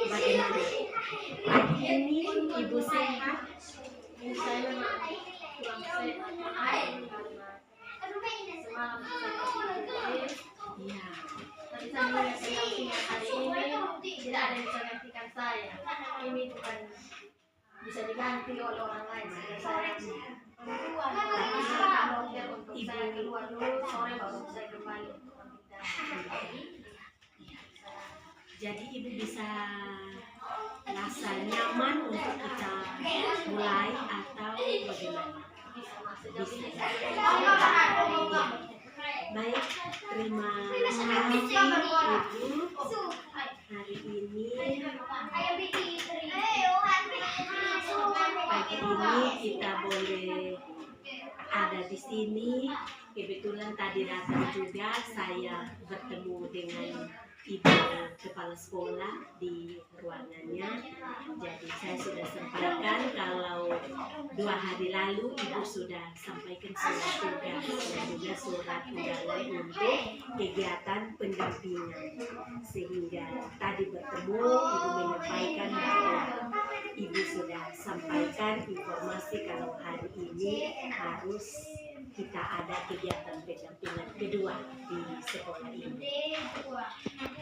Bagaimana? Pagi ini Ibu sehat? Saya memang kurang sehat karena semalam saya Iya. tadi saya melihat situasinya hari ini tidak ada yang bisa gantikan saya. Ini bukan bisa diganti oleh orang lain. Saya untuk saya keluar dulu, sore baru saya kembali. Jadi Ibu bisa rasa nyaman untuk kita mulai atau bagaimana? Bisa. Baik, terima kasih Ibu. Hari ini pagi ini kita boleh ada di sini. Kebetulan tadi datang juga saya bertemu dengan Ibu kepala sekolah di ruangannya. Jadi saya sudah sampaikan kalau 2 hari lalu Ibu sudah sampaikan surat tugas dan juga surat undangan untuk kegiatan pendampingan. Sehingga tadi bertemu Ibu menyampaikan bahwa Ibu sudah sampaikan informasi kalau hari ini harus kita ada kegiatan pendampingan kedua di sekolah ini.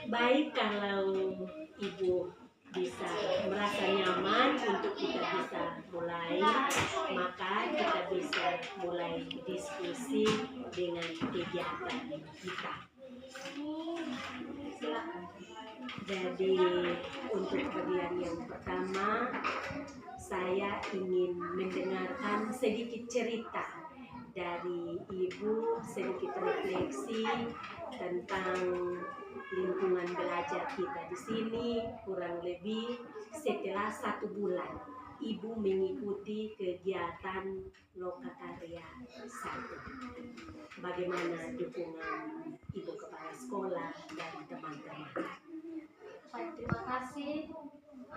Baik, kalau Ibu bisa merasa nyaman untuk kita bisa mulai, maka kita bisa mulai diskusi dengan kegiatan kita. Jadi untuk bagian yang pertama, saya ingin mendengarkan sedikit cerita dari Ibu, sedikit refleksi tentang lingkungan belajar kita di sini. Kurang lebih setelah 1 bulan Ibu mengikuti kegiatan Lokakarya 1. Bagaimana dukungan Ibu kepala sekolah dan teman-teman? Baik, terima kasih.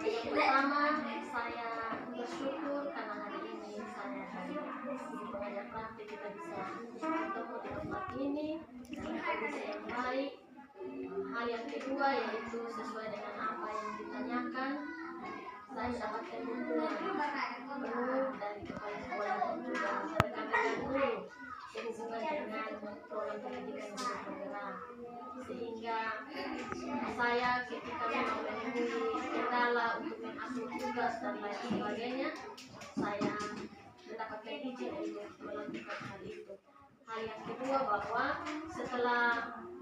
Yang pertama, saya bersyukur karena hari ini saya di pengajar praktik kita bisa bertemu di tempat ini dengan kondisi yang baik. Hal yang kedua yaitu sesuai dengan apa yang ditanyakan, saya mendapatkan dukungan penuh dari kepala sekolah dan juga rekan-rekan guru sehubungan dengan program pendidikan guru penggerak, sehingga saya ketika memang menemui kendala untuk mengatur tugas dan lain sebagainya, saya mendapatkan izin untuk melakukan hal itu. Hal yang kedua bahwa setelah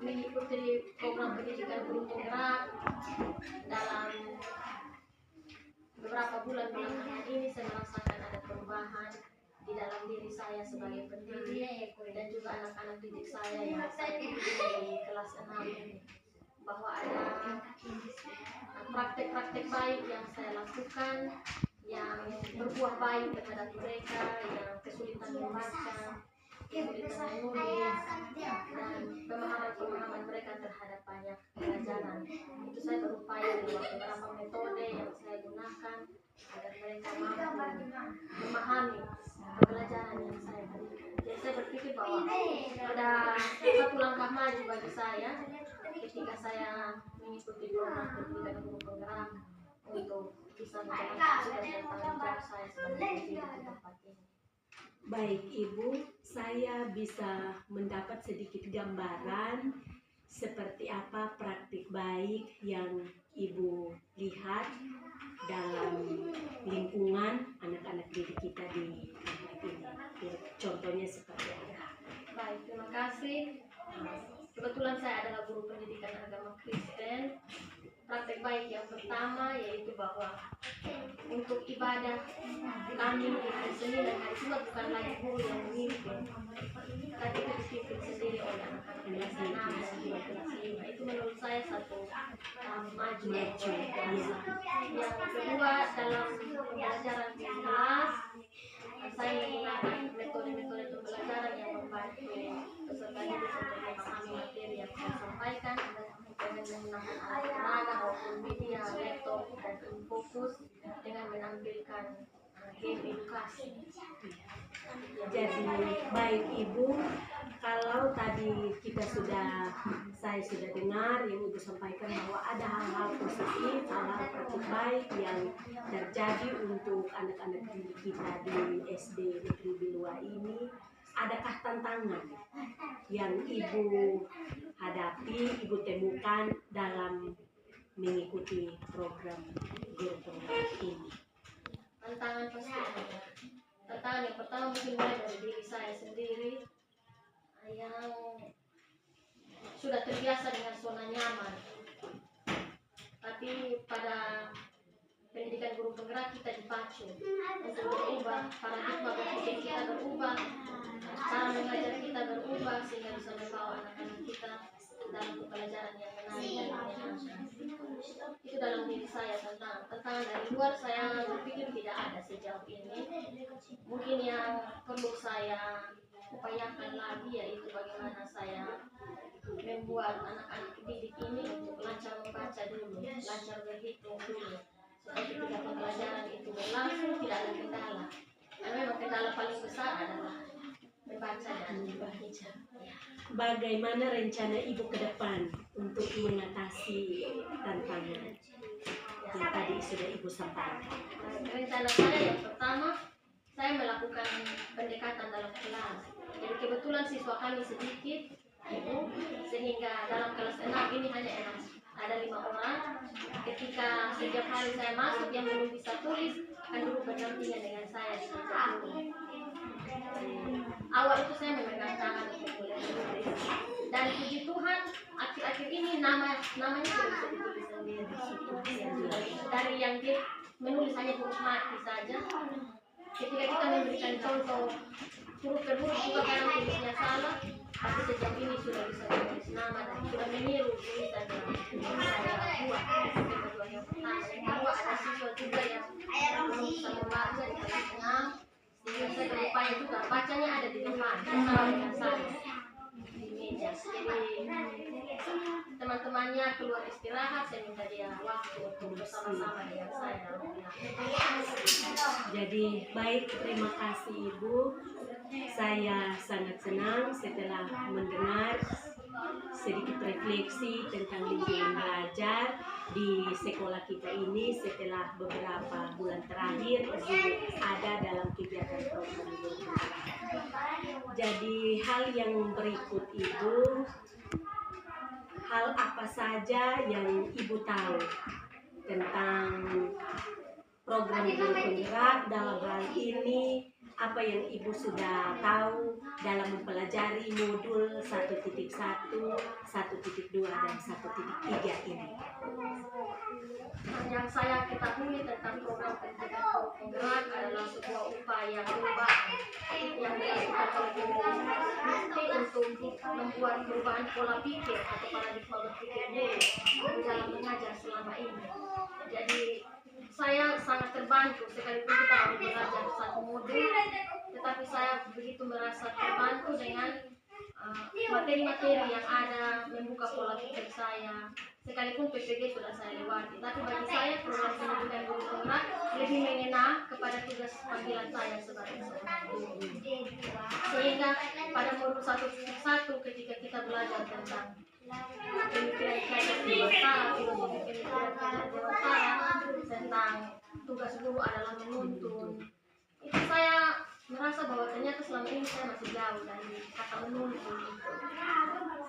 mengikuti program pendidikan guru penggerak dalam beberapa bulan belakangan ini, saya merasakan ada perubahan di dalam diri saya sebagai pendidik dan juga anak-anak didik saya yang saya didik di kelas 6 ini, bahwa ada praktek-praktek baik yang saya lakukan yang berbuah baik terhadap mereka yang kesulitan membaca, kesulitan menulis, dan pemahaman mereka terhadap banyak pelajaran. Itu saya berupaya dengan beberapa metode yang saya gunakan agar mereka mampu memahami pelajaran yang saya berikan. Jadi saya berpikir bahwa ada satu langkah maju bagi saya ketika saya mengikuti program pendidikan guru penggerak untuk bisa menjalankan tugas dan tanggung jawab saya sebagai pendidik di tempat ini. Baik Ibu, saya bisa mendapat sedikit gambaran seperti apa praktik baik yang Ibu lihat dalam lingkungan anak-anak didik kita di tempat ini. Contohnya seperti apa? Baik, terima kasih. Kebetulan saya adalah guru pendidikan agama Kristen. Praktek baik yang pertama yaitu bahwa untuk ibadah kami di hari Senin dan hari Jumat bukan lagi guru yang memimpin, tapi itu dipimpin sendiri oleh anak-anak kelas 6 dan juga kelas 5. Itu menurut saya satu maju. Yang kedua, dalam pembelajaran di kelas, saya menggunakan metode-metode pembelajaran yang membantu peserta didik untuk memahami materi yang saya sampaikan dengan menggunakan alat peraga maupun media, laptop, dan fokus dengan menampilkan game edukasi. Jadi baik Ibu, kalau tadi saya sudah dengar yang Ibu sampaikan bahwa ada hal-hal positif, hal-hal praktik baik yang terjadi untuk anak-anak didik kita di SD Negeri Bilua ini. Adakah tantangan yang Ibu hadapi, Ibu temukan dalam mengikuti program guru penggerak ini? Tantangan pasti ada. Tantangan yang pertama mungkin mulai dari diri saya sendiri yang sudah terbiasa dengan zona nyaman. Tapi pada pendidikan guru penggerak kita dipacu untuk berubah, paradigma berpikir kita berubah, cara mengajar kita berubah sehingga bisa membawa anak-anak kita dalam pembelajaran yang menarik dan menyenangkan. Itu dalam diri saya tantangan dari luar saya berpikir tidak ada sejauh ini. Mungkin yang perlu saya upayakan lagi yaitu bagaimana saya membuat anak-anak didik ini untuk lancar membaca dulu, lancar berhitung dulu, supaya ketika pembelajaran itu berlangsung tidak ada kendala. Karena memang kendala paling besar adalah membaca dan membaca. Bagaimana rencana Ibu ke depan untuk mengatasi tantangan yang tadi sudah Ibu sampaikan? Rencana saya yang pertama, saya melakukan pendekatan dalam kelas. Jadi kebetulan siswa kami sedikit, Ibu, sehingga dalam kelas 6 ini hanya ada 5 orang. Ketika setiap hari saya masuk yang belum bisa tulis akan duduk berdampingan dengan saya di meja guru. Awal itu saya memegang tangan untuk mulai menulis. Dan puji Tuhan, akhir-akhir ini namanya sudah bisa ditulis sendiri. Dari yang dia menulis hanya huruf mati saja. Ketika kita memberikan contoh huruf per huruf juga kadang tulisnya salah, tapi sejauh ini sudah bisa menulis nama dan sudah meniru tulisan yang saya buat. Kedua yang pertama, yang kedua ada siswa juga yang belum bisa membaca di kelas 6. Sehingga saya berupaya juga bacanya ada di depan bersama dengan saya di meja. Jadi teman-temannya keluar istirahat, saya minta dia waktu untuk bersama-sama dengan saya. Jadi baik, terima kasih Ibu. Saya sangat senang setelah mendengar sedikit refleksi tentang lingkungan belajar di sekolah kita ini setelah beberapa bulan terakhir Ibu ada dalam kegiatan program guru penggerak. Jadi hal yang berikut Ibu, hal apa saja yang Ibu tahu tentang program guru penggerak dalam hal ini? Apa yang Ibu sudah tahu dalam mempelajari modul 1.1, 1.2, dan 1.3 ini? Yang saya ketahui tentang program pendidikan guru penggerak adalah sebuah upaya perubahan yang dilakukan oleh pemerintah untuk membuat perubahan pola pikir atau paradigma berpikir guru dalam mengajar selama ini. Jadi saya sangat terbantu sekalipun kita baru belajar satu modul, tetapi saya begitu merasa terbantu dengan materi-materi yang ada membuka pola pikir saya. Sekalipun PPG sudah saya lewati, tapi bagi saya program pendidikan guru penggerak lebih mengena kepada tugas panggilan saya sebagai seorang guru. Sehingga pada modul 1.1 ketika kita belajar tentang pemikiran kelas dewasa, filosofi pemikiran kelas dewasa, tentang tugas guru adalah menuntun, itu saya merasa bahwa ternyata selama ini saya masih jauh dari kata menuntun itu.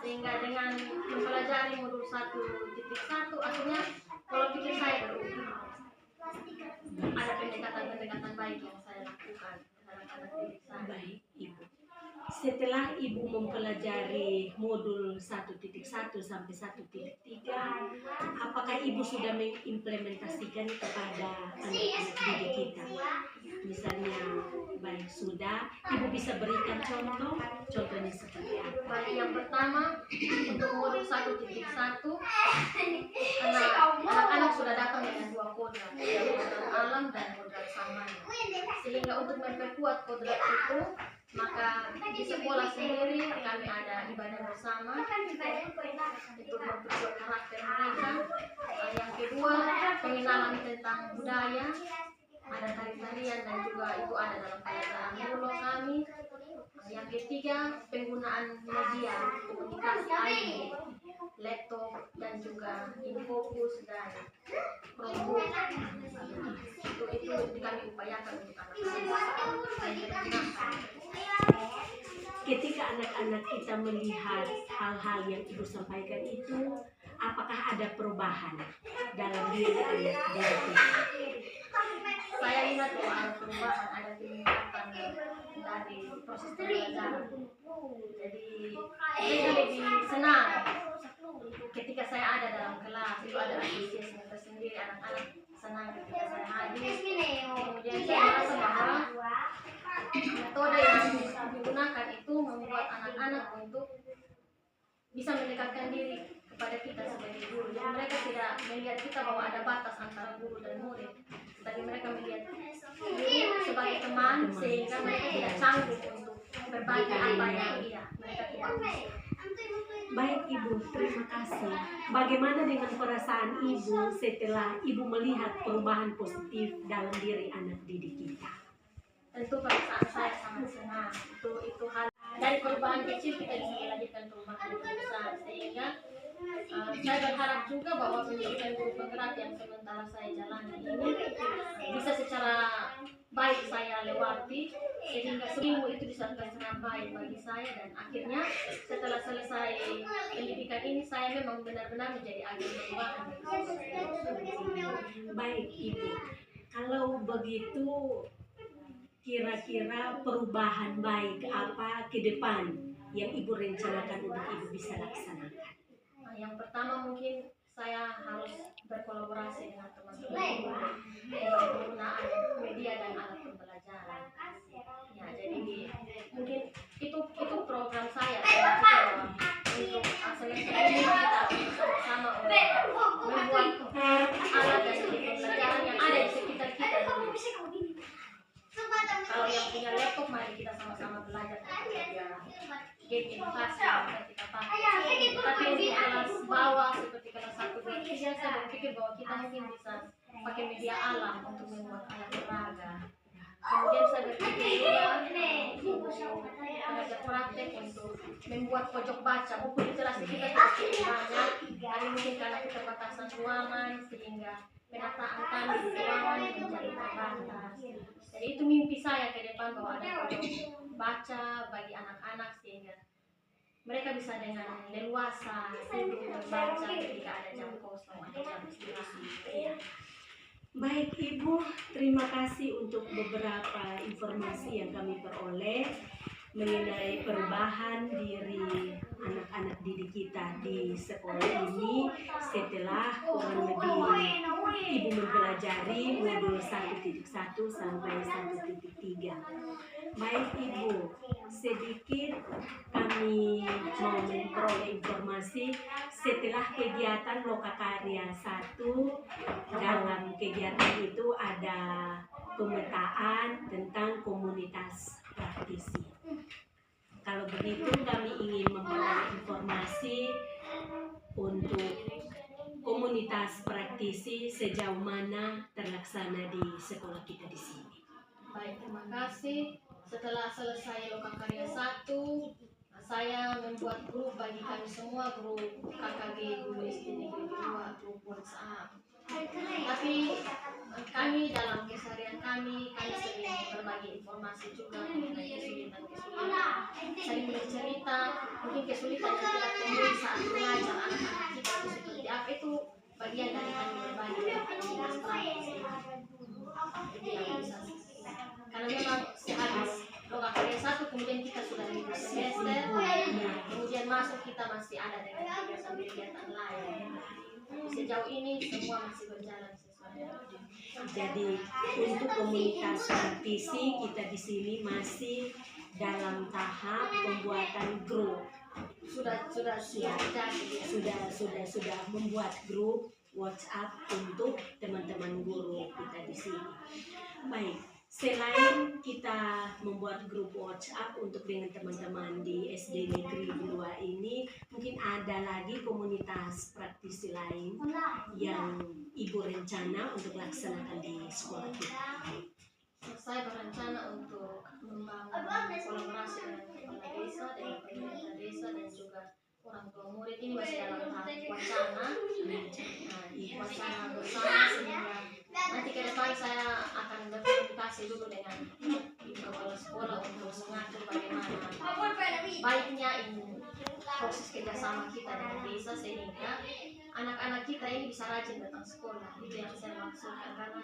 Sehingga dengan mempelajari modul 1.1 akhirnya pola pikir saya berubah. Ada pendekatan-pendekatan baik yang saya lakukan terhadap anak didik saya. Baik, Ibu. Setelah Ibu mempelajari modul 1.1 sampai 1.3, apakah Ibu sudah mengimplementasikan kepada anak-anak didik kita? Misalnya, baik sudah, Ibu bisa berikan contohnya seperti apa? Baik, yang pertama untuk modul 1.1 anak-anak sudah datang dengan 2 kodrat, kodrat alam dan kodrat samanya. Sehingga untuk memperkuat kodrat itu, maka di sekolah sendiri kami ada ibadah bersama untuk memperkuat karakter mereka. Yang kedua, pengenalan tentang budaya, ada tari-tarian dan juga itu ada dalam pelajaran mulu kami. Yang ketiga, penggunaan penggunaan media komunikasi IT, laptop dan juga infocus dan Chromebook. Itu kami upayakan untuk anak-anak. Ketika anak-anak kita melihat hal-hal yang Ibu sampaikan itu, apakah ada perubahan dalam diri anak-anak kita? Saya lihat bahwa ada perubahan, ada peningkatan dari proses pembelajaran. Jadi saya lebih senang ketika saya ada dalam kelas, itu ada antusiasme tersendiri, anak-anak senang ketika saya hadir. Kemudian saya merasa bahwa metode yang digunakan itu membuat anak-anak untuk bisa mendekatkan diri kepada kita sebagai guru. Jadi mereka tidak melihat kita bahwa ada batas antara guru dan murid, tapi mereka melihat guru sebagai teman, sehingga mereka tidak canggung untuk berbagi apa yang mereka tidak bisa. Baik Ibu, terima kasih. Bagaimana dengan perasaan Ibu setelah Ibu melihat perubahan positif dalam diri anak didik kita? Tentu perasaan saya sangat senang. Itu hal dari perubahan kecil kita bisa melanjutkan perubahan yang besar, sehingga saya berharap juga bahwa pendidikan guru penggerak yang sementara saya jalani ini bisa secara baik saya lewati, sehingga semua itu bisa sangat baik bagi saya, dan akhirnya setelah selesai pendidikan ini saya memang benar-benar menjadi agen perubahan. Baik Ibu, kalau begitu kira-kira perubahan baik apa ke depan yang Ibu rencanakan untuk Ibu bisa laksanakan? Yang pertama mungkin saya harus berkolaborasi dengan teman-teman dalam penggunaan media dan alat pembelajaran. Ya, jadi mungkin itu program saya untuk semester ini kita bersama membuat alat dan pembelajaran yang ada di sekitar kita. Kalau yang punya laptop, mari kita sama-sama belajar game edukasi yang kita pakai. Tapi untuk kelas bawah seperti kelas 1 dan 3, saya berpikir bahwa kita mungkin bisa pakai media alam untuk membuat alat olahraga. Kemudian saya berpikir juga belajar praktek untuk membuat pojok baca. Buku literasi kita cukup banyak, tapi mungkin karena keterbatasan ruangan sehingga penataan kami di ruangan menjadi terbatas. Jadi itu mimpi saya ke depan, bahwa ada pojok baca bagi anak-anak sehingga mereka bisa dengan leluasa duduk membaca ketika ada jam kosong atau jam istirahat. Baik Ibu, terima kasih untuk beberapa informasi yang kami peroleh mengenai perubahan diri anak-anak didik kita di sekolah ini setelah kurang lebih Ibu mempelajari modul 1.1 sampai 1.3. Baik Ibu, sedikit kami mau memperoleh informasi setelah kegiatan Lokakarya 1. Dalam kegiatan itu ada pemetaan tentang komunitas praktisi. Kalau begitu kami ingin memperoleh informasi untuk komunitas praktisi sejauh mana terlaksana di sekolah kita di sini. Baik, terima kasih. Setelah selesai Lokakarya 1, saya membuat grup bagi kami semua, grup KKG Guru SD Negeri 2, grup WhatsApp. Tapi kami dalam keseharian kami sering berbagi informasi juga mengenai kesulitan-kesulitan, saling bercerita, mungkin kesulitan yang kita temui saat mengajar anak-anak kita itu seperti apa, itu bagian dari kami berbagi komunitas praktisi. Itu yang bisa, karena memang sehabis Lokakarya 1 kemudian kita sudah libur semester, kemudian masuk kita masih ada dengan kegiatan-kegiatan lain. Sejauh ini semua masih berjalan sesuai. Jadi untuk komunitas praktisi kita di sini masih dalam tahap pembuatan grup. Sudah membuat grup WhatsApp untuk teman-teman guru kita di sini. Baik. Selain kita membuat grup WhatsApp untuk dengan teman-teman di SD Negeri 2 ini, mungkin ada lagi komunitas praktisi lain yang Ibu rencana untuk laksanakan di sekolah kita. Saya berencana untuk membangun kolaborasi dengan kepala desa, dengan pemerintah orang tua murid ini masih dalam tahap wacana. Wacana bersama, sehingga nanti ke depan saya akan berkomunikasi dulu dengan ibu kepala sekolah untuk mengatur bagaimana baiknya ini proses kerjasama kita dengan desa, sehingga anak-anak kita ini bisa rajin datang sekolah. Itu yang saya maksudkan, karena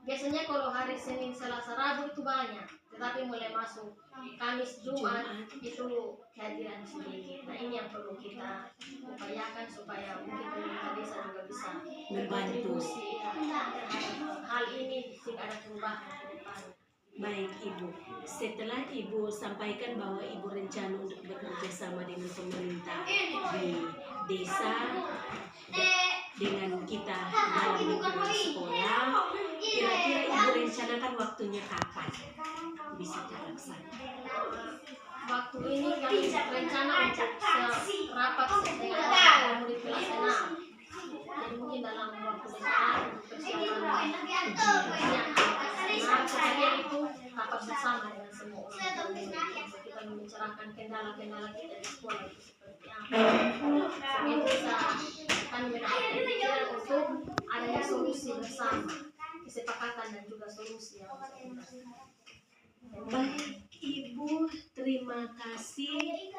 biasanya kalau hari Senin, Selasa, Rabu itu banyak, tetapi mulai masuk Kamis, Jumat itu kehadiran sedikit. Nah, ini yang perlu kita upayakan supaya mungkin pemerintah desa juga bisa berkontribusi terhadap hal ini sehingga ada perubahan ke depan. Baik Ibu, setelah Ibu sampaikan bahwa Ibu rencana untuk bekerja sama dengan pemerintah di desa dengan kita dalam lingkungan sekolah, kira-kira Ibu rencanakan waktunya kapan bisa terlaksana? Waktu ini kami rencana untuk rapat dengan murid kelas 6. Jadi mungkin dalam waktu dekat persiapan ujian kemudian itu rapat bersama dengan semua orang tua murid untuk kita membicarakan kendala-kendala kita di sekolah itu seperti apa. Sehingga bisa kami mendapatkan pikiran untuk adanya solusi bersama, kesepakatan dan juga solusi yang bisa kita. Baik Ibu, terima kasih.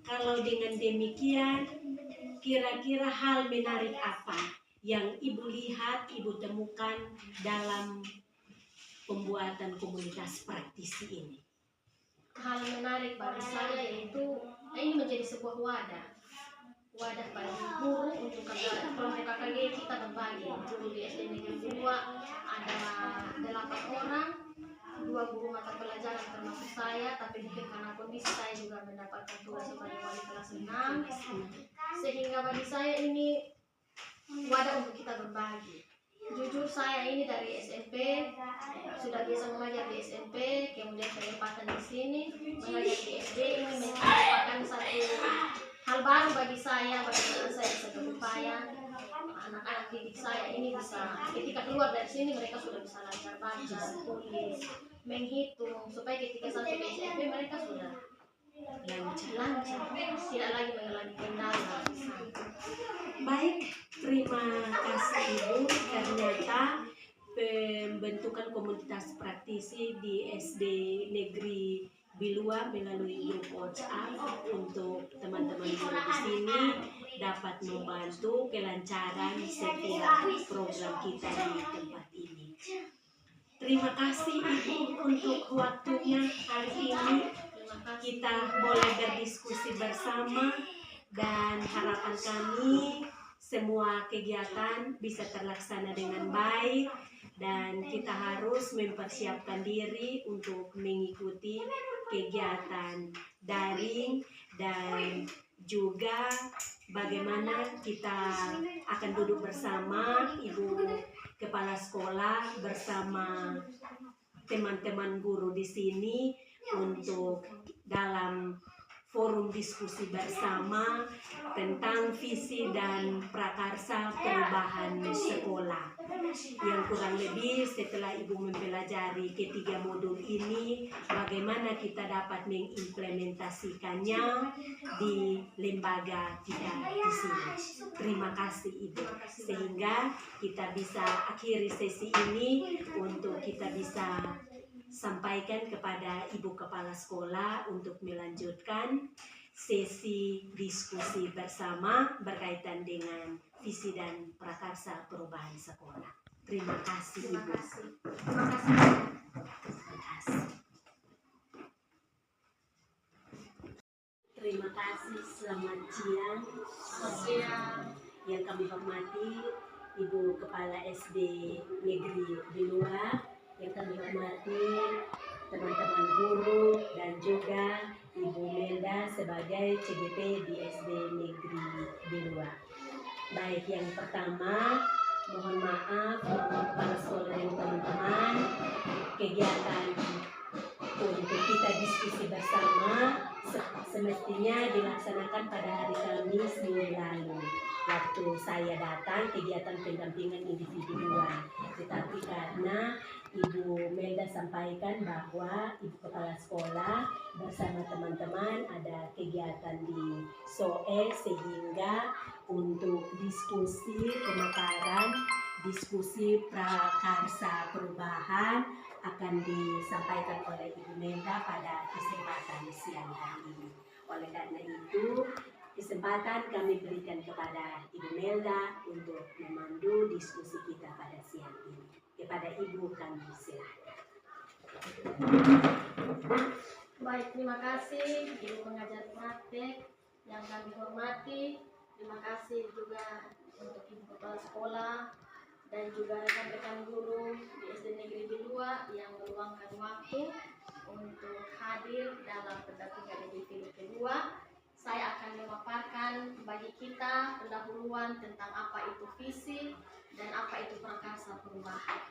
Kalau dengan demikian, kira-kira hal menarik apa yang Ibu lihat, Ibu temukan dalam pembuatan komunitas praktisi ini? Hal menarik bagi saya yaitu ini menjadi sebuah wadah bagi guru untuk kelompok KKG kita berbagi. Guru di SD Negeri 2 ada 8 orang, 2 guru mata pelajaran termasuk saya, tapi mungkin karena kondisi saya juga mendapatkan tugas sebagai wali kelas 6, sehingga bagi saya ini wadah untuk kita berbagi. Jujur saya ini dari SMP sudah biasa mengajar di SMP, kemudian penempatan di sini mengajar di SD, ini merupakan satu hal baru bagi saya, bagaimana saya bisa berupaya anak-anak didik saya ini bisa ketika keluar dari sini mereka sudah bisa lancar baca, tulis, menghitung, supaya ketika sampai di SMP mereka sudah lancar, tidak lagi mengalami kendala. Baik, terima kasih Ibu. Ternyata pembentukan komunitas praktisi di SD Negeri Bilua melalui grup WhatsApp untuk teman-teman guru di sini dapat membantu kelancaran setiap program kita di tempat ini. Terima kasih Ibu untuk waktunya hari ini. Kita boleh berdiskusi bersama dan harapan kami semua kegiatan bisa terlaksana dengan baik dan kita harus mempersiapkan diri untuk mengikuti kegiatan daring dan juga bagaimana kita akan duduk bersama Ibu Kepala Sekolah bersama teman-teman guru di sini untuk dalam forum diskusi bersama tentang visi dan prakarsa perubahan sekolah. Yang kurang lebih setelah Ibu mempelajari ketiga modul ini, bagaimana kita dapat mengimplementasikannya di lembaga kita di sini. Terima kasih Ibu. Sehingga kita bisa akhiri sesi ini untuk kita bisa sampaikan kepada Ibu Kepala Sekolah untuk melanjutkan sesi diskusi bersama berkaitan dengan visi dan prakarsa perubahan sekolah. Terima kasih Ibu. Terima kasih. Terima kasih. Terima kasih. Selamat siang. Selamat siang. Yang kami hormati Ibu Kepala SD Negeri Bilua, yang kami hormati teman-teman guru dan juga Ibu Melda sebagai CGP di SD Negeri Bilua. Baik, yang pertama mohon maaf Kepala Sekolah dan teman-teman, kegiatan untuk kita diskusi bersama semestinya dilaksanakan pada hari Kamis minggu lalu. Waktu saya datang kegiatan pendampingan individual, tetapi karena Ibu Melda sampaikan bahwa Ibu Kepala Sekolah bersama teman-teman ada kegiatan di SOE sehingga untuk diskusi pemekaran, diskusi prakarsa perubahan akan disampaikan oleh Ibu Melda pada kesempatan siang hari ini. Oleh karena itu, kesempatan kami berikan kepada Ibu Melda untuk memandu diskusi kita pada siang ini. Kepada Ibu kami silakan. Baik, terima kasih Ibu pengajar praktek yang kami hormati. Terima kasih juga untuk Ibu Kepala Sekolah dan juga rekan-rekan guru di SD Negeri Bilua yang meluangkan waktu untuk hadir dalam pendampingan individu kedua. Saya akan memaparkan bagi kita pendahuluan tentang apa itu visi dan apa itu prakarsa perubahan.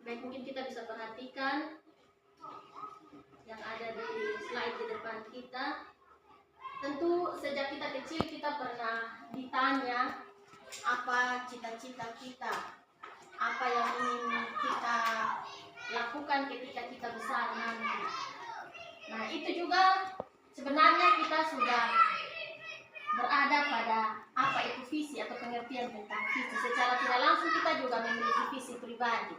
Baik, mungkin kita bisa perhatikan yang ada di slide di depan kita. Tentu sejak kita kecil kita pernah ditanya apa cita-cita kita, apa yang ingin kita lakukan ketika kita besar nanti. Nah, itu juga sebenarnya kita sudah berada pada apa itu visi atau pengertian tentang visi. Secara tidak langsung kita juga memiliki visi pribadi.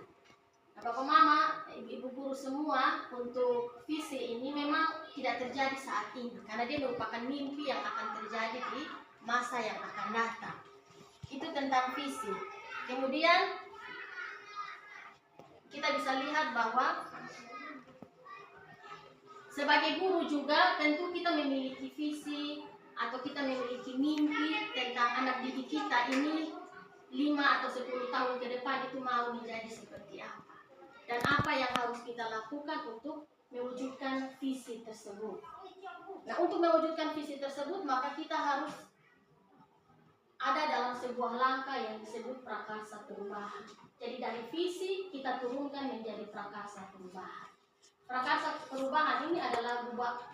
Nah, Bapak Mama, Ibu guru semua, untuk visi ini memang tidak terjadi saat ini karena dia merupakan mimpi yang akan terjadi di masa yang akan datang. Itu tentang visi. Kemudian kita bisa lihat bahwa sebagai guru juga tentu kita memiliki visi atau kita memiliki mimpi tentang anak didik kita ini 5 atau 10 tahun ke depan itu mau menjadi seperti apa. Dan apa yang harus kita lakukan untuk mewujudkan visi tersebut. Nah, untuk mewujudkan visi tersebut maka kita harus ada dalam sebuah langkah yang disebut prakarsa perubahan. Jadi dari visi kita turunkan menjadi prakarsa perubahan. Prakarsa perubahan ini adalah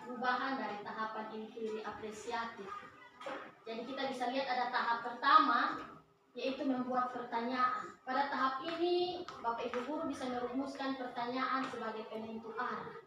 perubahan dari tahapan inquiry apresiatif. Jadi kita bisa lihat ada tahap pertama, yaitu membuat pertanyaan. Pada tahap ini, Bapak Ibu Guru bisa merumuskan pertanyaan sebagai penentu arah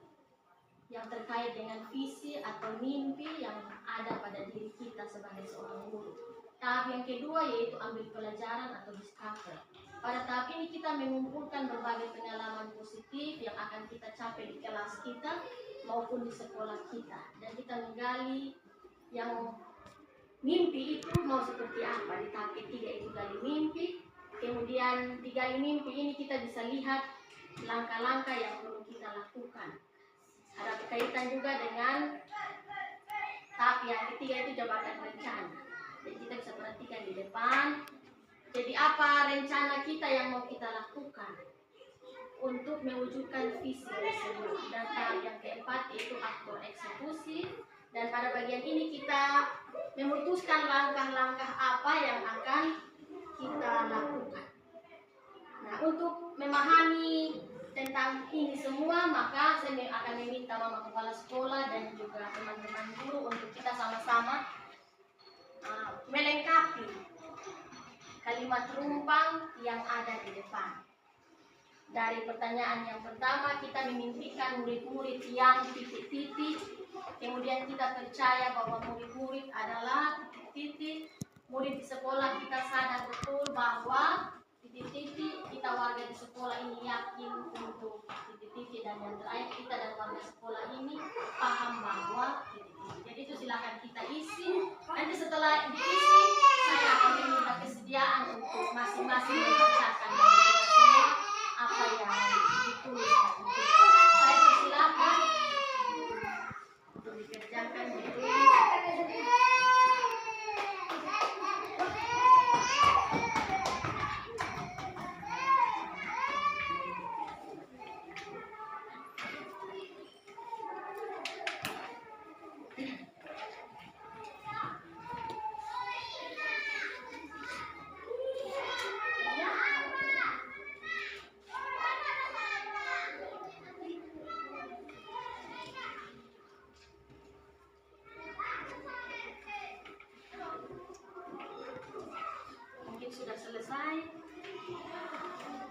yang terkait dengan visi atau mimpi yang ada pada diri kita sebagai seorang guru. Tahap yang kedua yaitu ambil pelajaran atau discover. Pada tahap ini kita mengumpulkan berbagai pengalaman positif yang akan kita capai di kelas kita maupun di sekolah kita. Dan kita menggali yang mimpi itu mau seperti apa. Di tahap ketiga itu gali mimpi. Kemudian di gali mimpi ini kita bisa lihat langkah-langkah yang perlu kita lakukan. Ada berkaitan juga dengan tahap yang ketiga itu jabatan rencana. Jadi kita bisa perhatikan di depan. Jadi apa rencana kita yang mau kita lakukan untuk mewujudkan visi tersebut. Dan tahap yang keempat yaitu aktor eksekusi. Dan pada bagian ini kita memutuskan langkah-langkah apa yang akan kita lakukan. Nah, untuk memahami tentang ini semua, maka saya akan meminta Mama Kepala Sekolah dan juga teman-teman guru untuk kita sama-sama melengkapi kalimat rumpang yang ada di depan. Dari pertanyaan yang pertama, kita memimpikan murid-murid yang titik-titik. Kemudian kita percaya bahwa murid-murid adalah titik-titik. Murid di sekolah kita sadar betul bahwa titik-titik. Kita warga di sekolah ini yakin untuk titik-titik. Dan yang terakhir kita dan warga sekolah ini paham bahwa titik-titik. Jadi itu silakan kita isi. Nanti setelah diisi, saya akan meminta kesediaan untuk masing-masing membacakan dari kita semua apa yang ditulis. Saya persilakan untuk dikerjakan ditulis.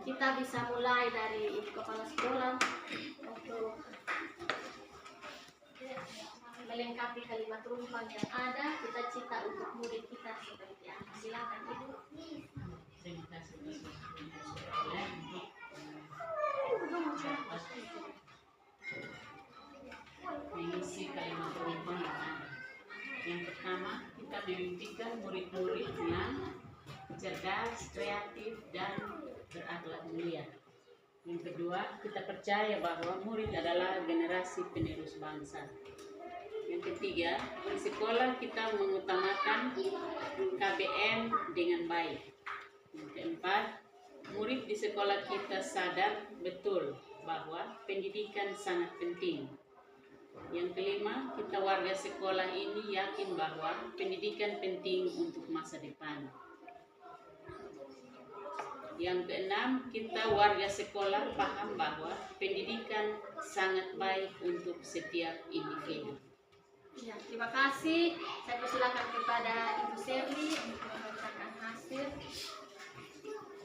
kita bisa mulai dari ibu kepala sekolah untuk melengkapi kalimat rumpang yang ada. Kita cita untuk murid kita seperti apa. Silakan ibu. Terima kasih Oleh untuk mengisi kalimat rumpang yang ada. Yang pertama, kita dimimpikan murid-murid yang cerdas, kreatif, dan berakhlak mulia. Yang kedua, kita percaya bahwa murid adalah generasi penerus bangsa. Yang ketiga, di sekolah kita mengutamakan KBM dengan baik. Yang keempat, murid di sekolah kita sadar betul bahwa pendidikan sangat penting. Yang kelima, kita warga sekolah ini yakin bahwa pendidikan penting untuk masa depan. Yang keenam, kita warga sekolah paham bahwa pendidikan sangat baik untuk setiap individu. Ya, terima kasih. Saya persilakan kepada Ibu Serli untuk membacakan hasil.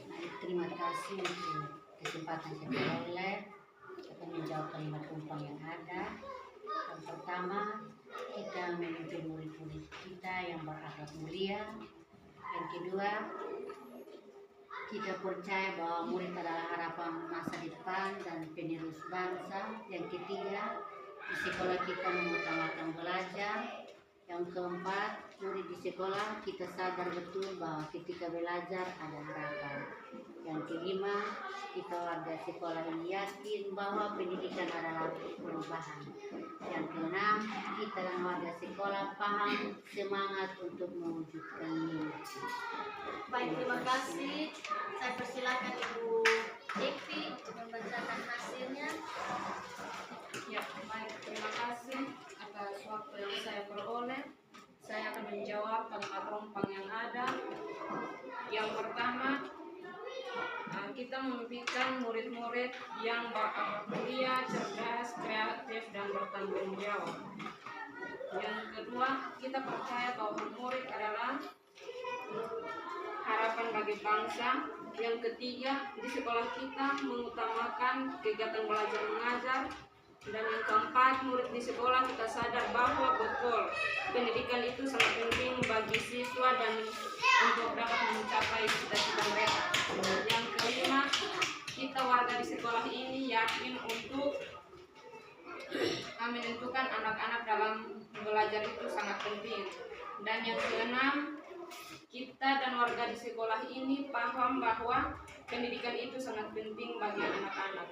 Baik, terima kasih untuk kesempatan yang saya peroleh akan menjawab kalimat rumpang yang ada. Yang pertama, kita memimpin murid-murid kita yang berakhlak mulia. Yang kedua, kita percaya bahwa murid adalah harapan masa depan dan penerus bangsa. Yang ketiga, di sekolah kita mengutamakan belajar. Yang keempat, murid di sekolah kita sadar betul bahwa ketika belajar ada harapan. Yang kelima, kita warga sekolah ini yakin bahwa pendidikan adalah perubahan. Yang keenam, kita dan warga sekolah paham semangat untuk mewujudkan mimpi. Baik, terima kasih. Saya persilakan Ibu Evi untuk membacakan hasilnya. Ya, baik, terima kasih atas waktu yang saya peroleh. Saya akan menjawab kalimat rumpang yang ada. Yang pertama, kita memimpikan murid-murid yang berakhlak mulia, cerdas, kreatif, dan bertanggung jawab. Yang kedua, kita percaya bahwa murid adalah harapan bagi bangsa. Yang ketiga, di sekolah kita mengutamakan kegiatan belajar mengajar. Dan yang keempat, murid di sekolah kita sadar bahwa betul pendidikan itu sangat penting bagi siswa dan untuk dapat mencapai cita-cita mereka. Yang kelima, kita warga di sekolah ini yakin untuk menentukan anak-anak dalam belajar itu sangat penting. Dan yang keenam, kita dan warga di sekolah ini paham bahwa pendidikan itu sangat penting bagi anak-anak.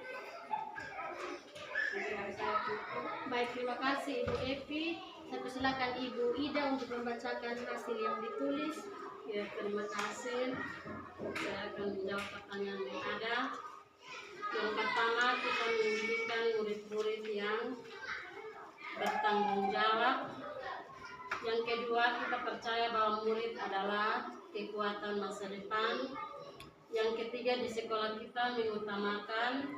Baik, terima kasih Ibu Evi. Saya persilakan Ibu Ida untuk membacakan hasil yang ditulis. Ya, terima kasih. Saya akan menjawab pertanyaan yang ada. Yang pertama, kita memimpikan murid-murid yang bertanggung jawab. Yang kedua, kita percaya bahwa murid adalah kekuatan masa depan. Yang ketiga, di sekolah kita mengutamakan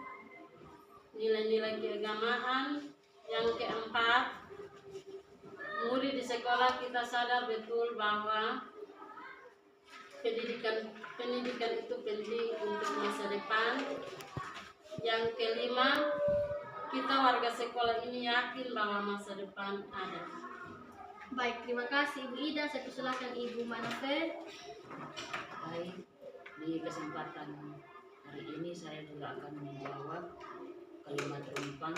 nilai-nilai keagamaan. Yang keempat, murid di sekolah kita sadar betul bahwa pendidikan itu penting untuk masa depan. Yang kelima, kita warga sekolah ini yakin bahwa masa depan ada. Baik, terima kasih Ibu Ida. Saya persilakan Ibu Manofe. Baik, di kesempatan hari ini saya juga akan menjawab kalimat rumpang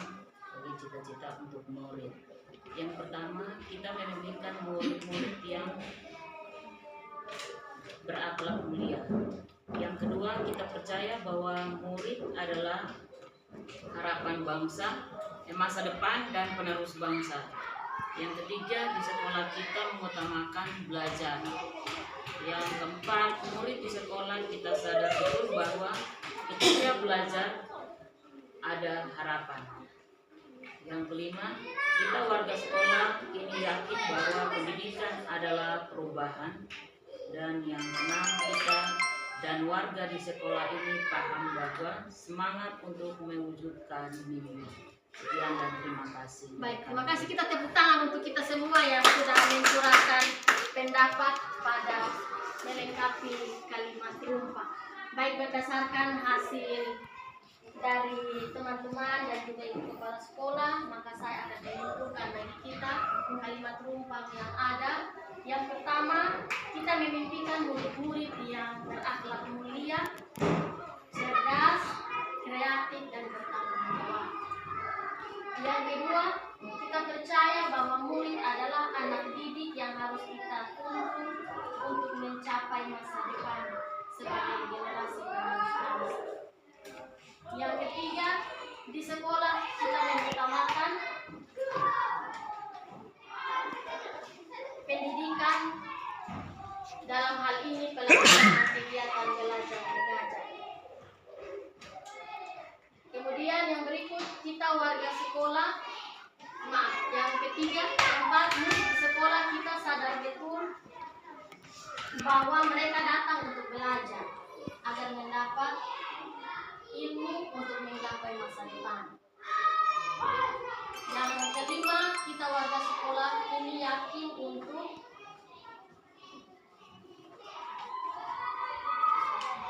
bagi cita-cita untuk murid. Yang pertama, kita memimpikan murid-murid yang berakhlak mulia. Yang kedua, kita percaya bahwa murid adalah harapan bangsa, masa depan dan penerus bangsa. Yang ketiga, di sekolah kita mengutamakan belajar. Yang keempat, murid di sekolah kita sadar betul bahwa ketika belajar ada harapan. Yang kelima, kita warga sekolah ini yakin bahwa pendidikan adalah perubahan. Dan yang keenam, kita dan warga di sekolah ini paham bahwa semangat untuk mewujudkan mimpi. Sekian dan terima kasih. Baik, terima kasih. Kita tepuk tangan untuk kita semua yang sudah mencurahkan pendapat pada melengkapi kalimat rumpang. baik berdasarkan hasil dari teman-teman dan juga ibu kepala sekolah, maka saya akan mengumpulkan bagi kita kalimat rumpang yang ada. Yang pertama, kita memimpikan murid-murid yang berakhlak mulia, cerdas, kreatif, dan bertanggung jawab. Yang kedua, kita percaya bahwa murid adalah anak didik yang harus kita tuntun untuk mencapai masa depan sebagai generasi penerus bangsa. Yang ketiga, di sekolah kita mengutamakan pendidikan, dalam hal ini pelaksanaan kegiatan belajar mengajar. Kemudian yang berikut, kita warga sekolah, yang ketiga, keempat, murid di sekolah kita sadar betul bahwa mereka datang untuk belajar agar mendapat ilmu untuk menggapai masa depan. Yang kelima, kita warga sekolah ini yakin untuk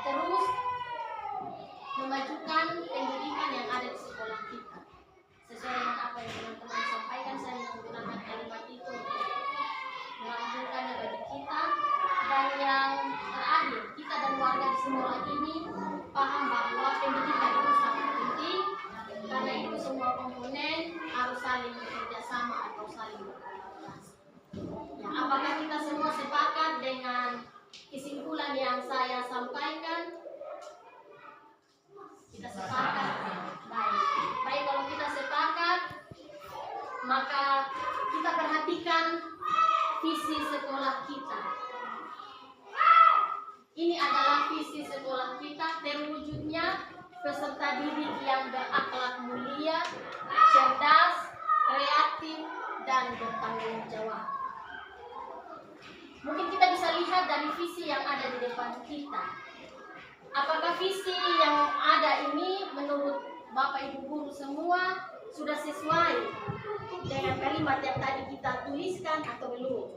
terus memajukan pendidikan yang ada di sekolah kita. Sesuai dengan apa yang teman-teman sampaikan, saya menggunakan kalimat itu untuk melanjutkannya bagi kita. Dan yang terakhir, kita dan warga di sekolah ini paham bahwa pendidikan itu sangat penting, karena itu semua komponen harus saling bekerja sama atau saling berkolaborasi. Ya, apakah kita semua sepakat dengan kesimpulan yang saya sampaikan? Kita sepakat. Baik, kalau kita sepakat, maka kita perhatikan visi sekolah kita. Ini adalah visi sekolah kita, terwujudnya peserta didik yang berakhlak mulia, cerdas, kreatif, dan bertanggung jawab. Mungkin kita bisa lihat dari visi yang ada di depan kita. Apakah visi yang ada ini menurut Bapak Ibu guru semua sudah sesuai dengan kalimat yang tadi kita tuliskan atau belum?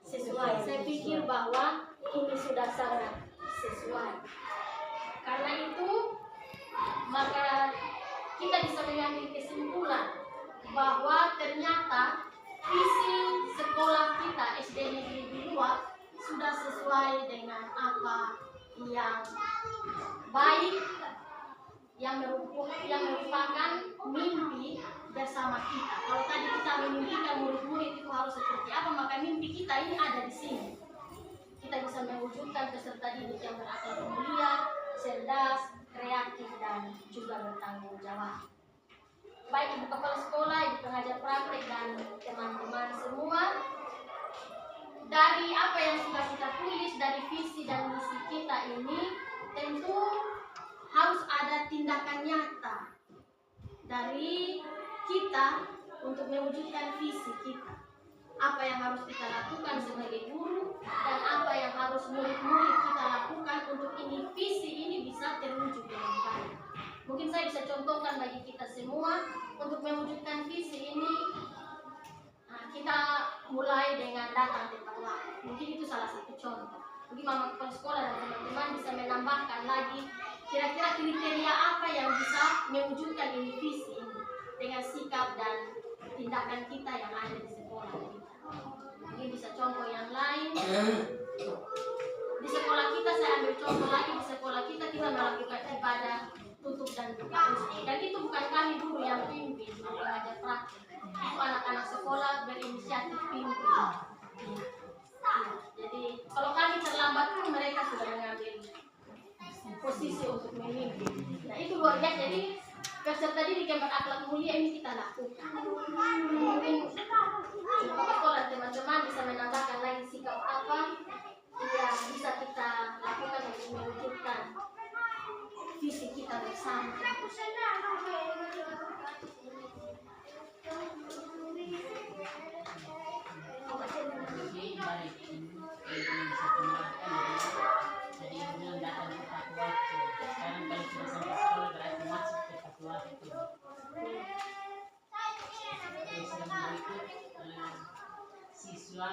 Sesuai. Saya pikir bahwa ini sudah sangat sesuai. Karena itu, maka kita bisa mengambil kesimpulan bahwa ternyata visi sekolah kita SD Negeri 2 sudah sesuai dengan apa yang baik, yang merupakan mimpi bersama kita. Kalau tadi kita memimpikan murid-murid itu harus seperti apa, maka mimpi kita ini ada di sini. Kita bisa mewujudkan peserta didik yang berakhlak mulia, cerdas, kreatif, dan juga bertanggung jawab. Baik ibu kepala sekolah, ibu pengajar praktek, dan teman-teman semua, dari apa yang sudah kita tulis dari visi dan misi kita ini, tentu harus ada tindakan nyata dari kita untuk mewujudkan visi kita. Apa yang harus kita lakukan sebagai guru dan apa yang harus murid-murid kita lakukan untuk ini visi ini bisa terwujud dengan baik. Mungkin saya bisa contohkan bagi kita semua untuk mewujudkan visi ini. Kita mulai dengan datang tepat waktu. Mungkin itu salah satu contoh. Mungkin mama kepala sekolah dan teman-teman bisa menambahkan lagi kira-kira kriteria apa yang bisa mewujudkan ini visi ini dengan sikap dan tindakan kita yang ada di sekolah kita. Mungkin bisa contoh yang lain. Di sekolah kita, saya ambil contoh lagi, di sekolah kita melakukan ibadah tutup dan buka usia. Dan itu bukan kami guru yang pimpin, pengajar praktek. Itu anak-anak sekolah berinisiatif pimpin. Jadi kalau kami terlambat pun mereka sudah mengambil posisi untuk memimpin. Nah itu luar biasa. Jadi peserta didik yang berakhlak mulia ini kita lakukan. Mungkin sekolah teman-teman bisa menambahkan lagi sikap apa yang bisa kita lakukan untuk mewujudkan visi kita bersama. Jadi baik ini bisa tambahkan jadi belum datang tepat waktu. Sekarang kalau sudah sampai sekolah berarti masuk tepat waktu. Terus yang berikut siswa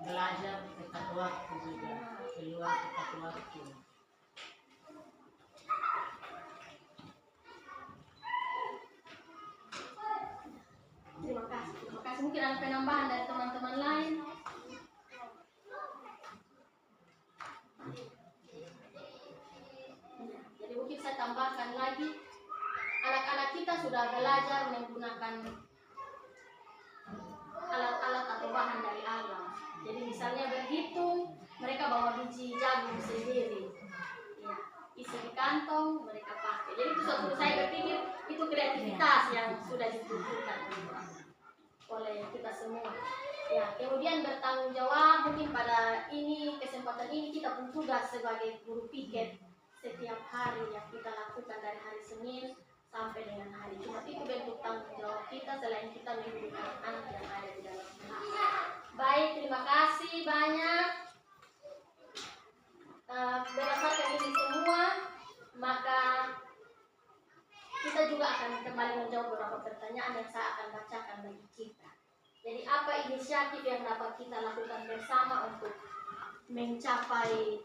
belajar tepat waktu juga, keluar tepat waktu. Terima kasih. Terima kasih. Mungkin ada penambahan dari teman-teman lain. Jadi mungkin saya tambahkan lagi, anak-anak kita sudah belajar menggunakan alat-alat atau bahan dari alam. Jadi misalnya berhitung, mereka bawa biji jagung sendiri, ya, isi di kantong, mereka pakai. Jadi itu suatu, saya berpikir itu kreativitas yang sudah ditunjukkan oleh kita semua. Ya, kemudian bertanggung jawab, mungkin pada kesempatan ini kita bertugas sebagai guru piket setiap hari yang kita lakukan dari hari Senin sampai dengan hari Jumat. Itu bentuk tanggung jawab kita selain kita mendidik anak yang ada di dalam kelas. Baik, terima kasih banyak. Berdasarkan ini semua, maka kita juga akan kembali menjawab beberapa pertanyaan yang saya akan bacakan bagi kita. Jadi apa inisiatif yang dapat kita lakukan bersama untuk mencapai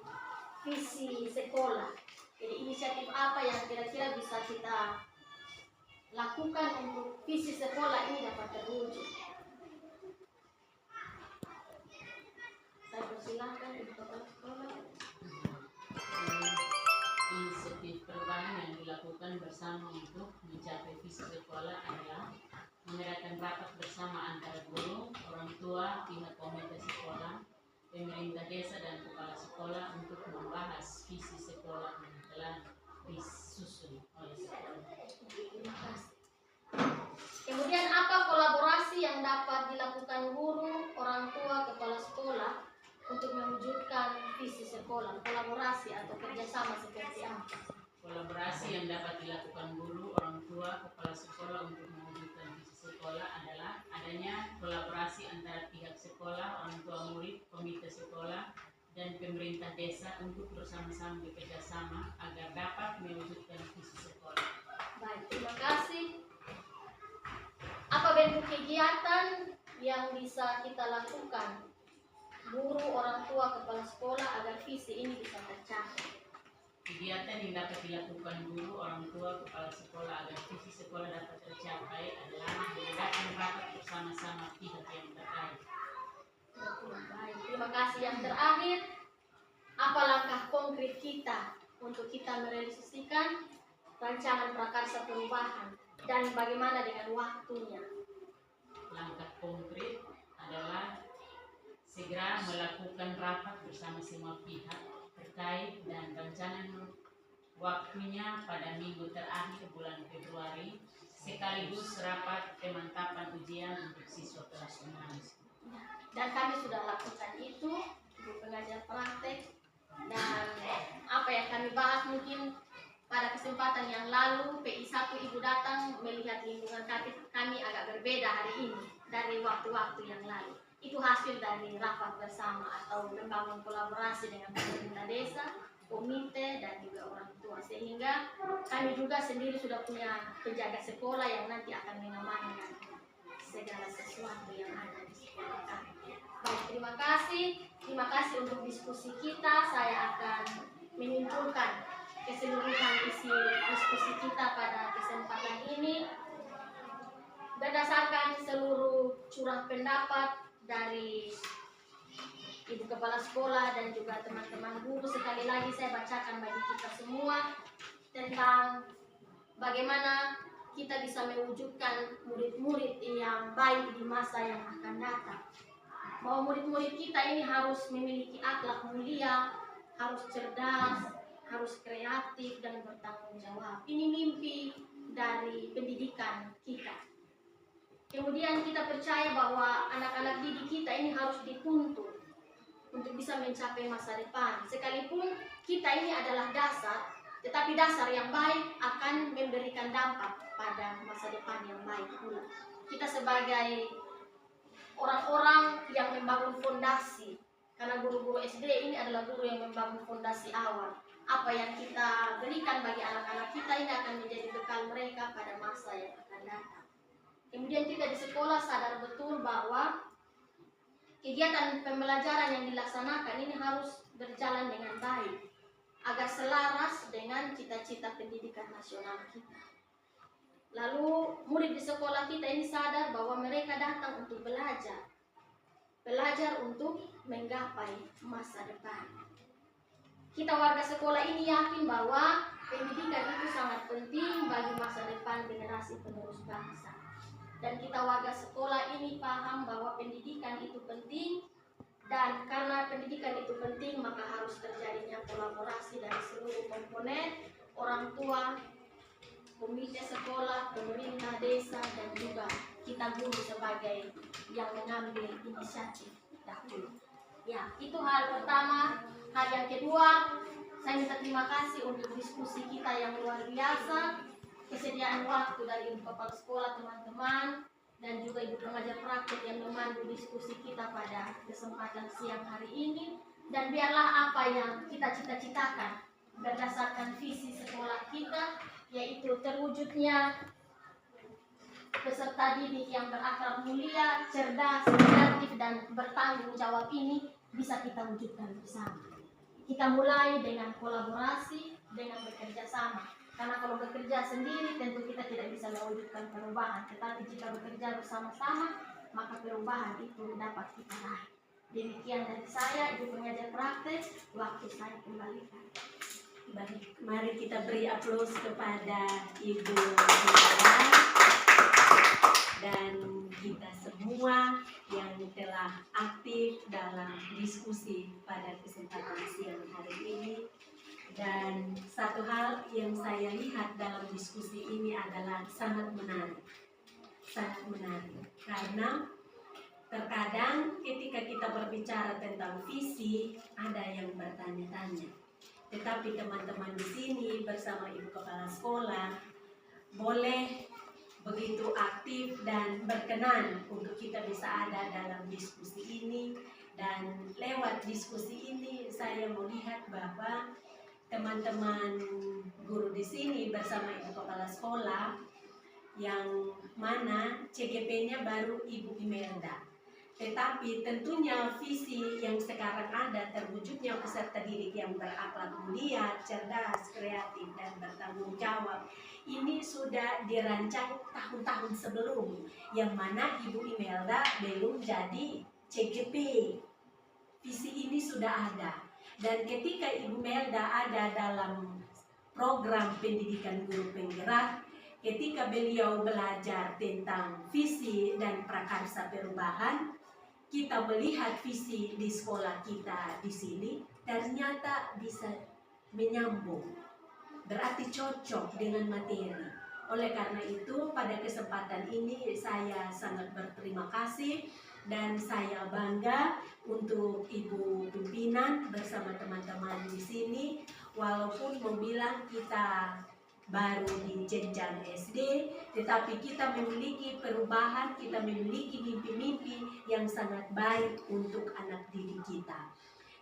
visi sekolah? Jadi inisiatif apa yang kira-kira bisa kita lakukan untuk visi sekolah ini dapat terwujud? Saya persilahkan Ibu Kepala Sekolah. Inisiatif perubahan yang dilakukan bersama untuk mencapai visi sekolah adalah mengadakan rapat bersama antara guru, orang tua, pihak komite sekolah, pemerintah desa dan kepala sekolah untuk membahas visi sekolah yang telah disusun oleh sekolah. Terima kasih. Kemudian apa kolaborasi yang dapat dilakukan guru, orang tua, kepala sekolah untuk mewujudkan visi sekolah? Kolaborasi atau kerjasama seperti apa? Kolaborasi yang dapat dilakukan guru, orang tua, kepala sekolah untuk mewujudkan visi sekolah adalah adanya kolaborasi antara pihak sekolah, orang tua murid, komite sekolah, dan pemerintah desa untuk bersama-sama bekerja sama agar dapat mewujudkan visi sekolah. Baik, terima kasih. Apa bentuk kegiatan yang bisa kita lakukan, guru, orang tua, kepala sekolah, agar visi ini bisa tercapai? Kegiatan yang dapat dilakukan guru, orang tua, kepala sekolah agar visi sekolah dapat tercapai adalah mengadakan rapat bersama-sama pihak yang terkait. Baik, terima kasih. Yang terakhir, apa langkah konkret kita untuk kita merealisasikan rancangan prakarsa perubahan dan bagaimana dengan waktunya? Langkah konkret adalah segera melakukan rapat bersama semua pihak terkait dan rencana waktunya pada minggu terakhir bulan Februari, sekaligus rapat pemantapan ujian untuk siswa kelas 6. Dan kami sudah lakukan itu, Ibu pengajar praktek, dan apa yang kami bahas mungkin pada kesempatan yang lalu PI1 Ibu datang melihat lingkungan kami agak berbeda hari ini dari waktu-waktu yang lalu. Itu hasil dari rapat bersama atau membangun kolaborasi dengan pemerintah desa, komite, dan juga orang tua. Sehingga kami juga sendiri sudah punya penjaga sekolah yang nanti akan mengamankan segala sesuatu yang ada di sekolah kami. Baik, terima kasih. Terima kasih untuk diskusi kita. Saya akan menyimpulkan keseluruhan isi diskusi kita pada kesempatan ini. Berdasarkan seluruh curah pendapat dari Ibu Kepala Sekolah dan juga teman-teman guru, sekali lagi saya bacakan bagi kita semua tentang bagaimana kita bisa mewujudkan murid-murid yang baik di masa yang akan datang. Bahwa murid-murid kita ini harus memiliki akhlak mulia, harus cerdas, harus kreatif dan bertanggung jawab. Ini mimpi dari pendidikan kita. Kemudian kita percaya bahwa anak-anak didik kita ini harus dituntut untuk bisa mencapai masa depan. Sekalipun kita ini adalah dasar, tetapi dasar yang baik akan memberikan dampak pada masa depan yang baik pula. Kita sebagai orang-orang yang membangun fondasi, karena guru-guru SD ini adalah guru yang membangun fondasi awal. Apa yang kita berikan bagi anak-anak kita ini akan menjadi bekal mereka pada masa yang akan datang. Kemudian kita di sekolah sadar betul bahwa kegiatan pembelajaran yang dilaksanakan ini harus berjalan dengan baik agar selaras dengan cita-cita pendidikan nasional kita. Lalu murid di sekolah kita ini sadar bahwa mereka datang untuk belajar untuk menggapai masa depan. Kita warga sekolah ini yakin bahwa pendidikan itu sangat penting bagi masa depan generasi penerus bangsa. Dan kita warga sekolah ini paham bahwa pendidikan itu penting, dan karena pendidikan itu penting maka harus terjadinya kolaborasi dari seluruh komponen, orang tua, komite sekolah, pemerintah desa, dan juga kita guru sebagai yang mengambil inisiatif dahulu. Ya, itu hal pertama. Hal yang kedua, saya minta terima kasih untuk diskusi kita yang luar biasa, kesediaan waktu dari Ibu Kepala Sekolah, teman-teman, dan juga Ibu pengajar praktik yang memandu diskusi kita pada kesempatan siang hari ini. Dan biarlah apa yang kita cita-citakan berdasarkan visi sekolah kita, yaitu terwujudnya peserta didik yang berakhlak mulia, cerdas, kreatif, dan bertanggung jawab ini bisa kita wujudkan bersama. Kita mulai dengan kolaborasi, dengan bekerja sama. Karena kalau bekerja sendiri tentu kita tidak bisa mewujudkan perubahan. Tetapi jika bekerja bersama-sama, maka perubahan itu dapat kita raih. Demikian dari saya, Ibu pengajar praktek, waktu saya kembalikan. Baik, mari kita beri aplaus kepada Ibu Mira dan kita semua yang telah aktif dalam diskusi pada kesempatan siang hari ini. Dan satu hal yang saya lihat dalam diskusi ini adalah sangat menarik, karena terkadang ketika kita berbicara tentang visi ada yang bertanya-tanya. Tetapi teman-teman di sini bersama Ibu Kepala Sekolah boleh begitu aktif dan berkenan untuk kita bisa ada dalam diskusi ini. Dan lewat diskusi ini saya melihat bahwa teman-teman guru di sini bersama Ibu Kepala Sekolah yang mana CGP-nya baru Ibu Imelda. Tetapi tentunya visi yang sekarang ada terwujudnya peserta didik yang berakhlak mulia, cerdas, kreatif, dan bertanggung jawab. Ini sudah dirancang tahun-tahun sebelum, yang mana Ibu Imelda belum jadi CGP. Visi ini sudah ada. Dan ketika Ibu Imelda ada dalam program pendidikan guru penggerak, ketika beliau belajar tentang visi dan prakarsa perubahan, kita melihat visi di sekolah kita di sini ternyata bisa menyambung, berarti cocok dengan materi. Oleh karena itu pada kesempatan ini saya sangat berterima kasih dan saya bangga untuk Ibu pimpinan bersama teman-teman di sini, walaupun membilang kita baru di jenjang SD, tetapi kita memiliki perubahan, kita memiliki mimpi-mimpi yang sangat baik untuk anak didik kita.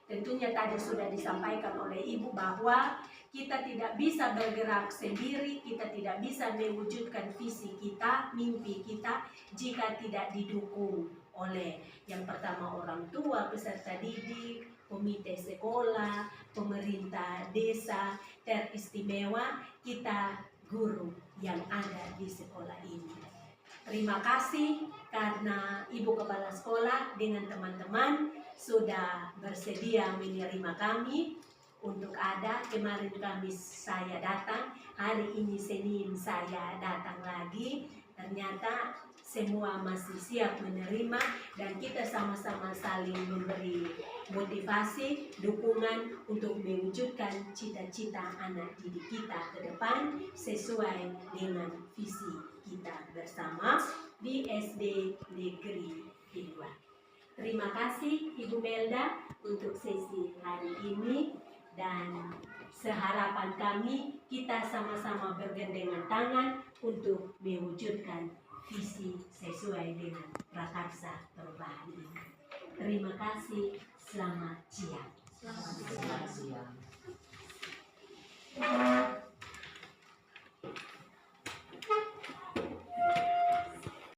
Tentunya tadi sudah disampaikan oleh Ibu bahwa kita tidak bisa bergerak sendiri, kita tidak bisa mewujudkan visi kita, mimpi kita, jika tidak didukung oleh yang pertama orang tua, peserta didik, komite sekolah, pemerintah desa, teristimewa kita guru yang ada di sekolah ini. Terima kasih karena Ibu Kepala Sekolah dengan teman-teman sudah bersedia menerima kami untuk ada. Kemarin Kamis saya datang, hari ini Senin saya datang lagi. Ternyata semua masih siap menerima dan kita sama-sama saling memberi motivasi, dukungan untuk mewujudkan cita-cita anak didik kita ke depan sesuai dengan visi kita bersama di SD Negeri 2. Terima kasih Ibu Melda untuk sesi hari ini, dan seharapan kami kita sama-sama bergandengan tangan untuk mewujudkan visi sesuai dengan prakarsa perubahan ini. Terima kasih, selamat siang. Selamat siang.